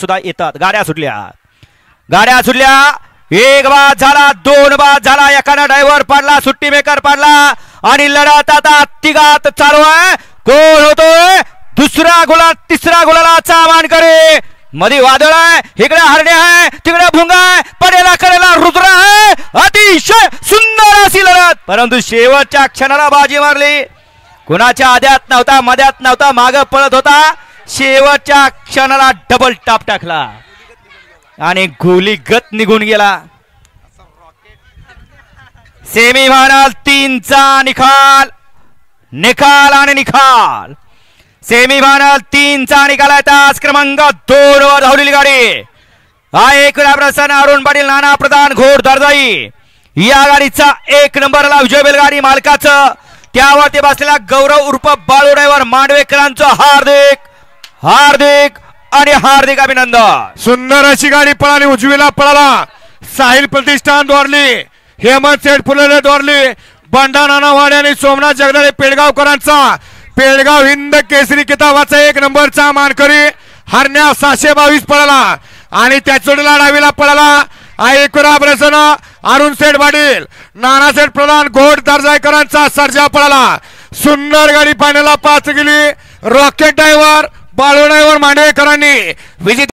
सुद्धा येतात। गाड्या सुटल्या एक बाद झाला, दोन बाद झाला, एकानं ड्रायव्हर पाडला, सुट्टी मेकर पाडला आणि लढत आता तिघात चालू आहे। कोण होतोय दुसरा गुलाल, तिसरा गुलालाचा मानकरी? मध्ये वादळ आहे, इकडे हरणे आहे, तिकडे भुंगा आहे, पडेला कडेला रुद्र आहे। अतिशय सुंदर अशी लढत, परंतु शेवटच्या क्षणाला बाजी मारली। कुणाच्या आद्यात नव्हता, मध्यात नव्हता, मागे पळत होता, शेवटच्या क्षणाला डबल टाप टाकला आणि गोलीगत निघून गेला। सेमीफायनल 3 चा निकाल आणि निकाल। सेमीफायनल 3 चा निकाल आहे। तास क्रमांक 2 वर धावलेली गाडी हा एक प्रसन्न अरुण पाटील, नाना प्रधान, घोड दर्जाई या गाडीचा 1 नंबरला विजय बैलगाडी मालकाचं, त्यावरती बसलेला गौरव उर्फ बाळू ड्रायव्हर मांडवेकरांचं हार्दिक आणि हार्दिक अभिनंदन। सुंदर अशी गाडी पळाली, उजवीला पळाला साहिल प्रतिष्ठान दोरली, हेमंत सेठ फुले दोरली, बंडा नानावाडे आणि सोमनाथ जगदाळे पेडगावकरांचा पेडगाव हिंद केसरी किताबाचा 1 नंबरचा मानकरी हरण्या 722 पळाला आणि त्याचोडीला डावीला पळाला ऐकुरा प्रसन्न अरुण सेठ पाटील, नाना सेठ प्रधान, घोड दर्जाईकरांचा सर्जा पळाला। सुंदर गाडी फायनलला पाच गेली। रॉकेट ड्रायव्हर बाळू ड्रायव्हर मांडवेकरांनी विजय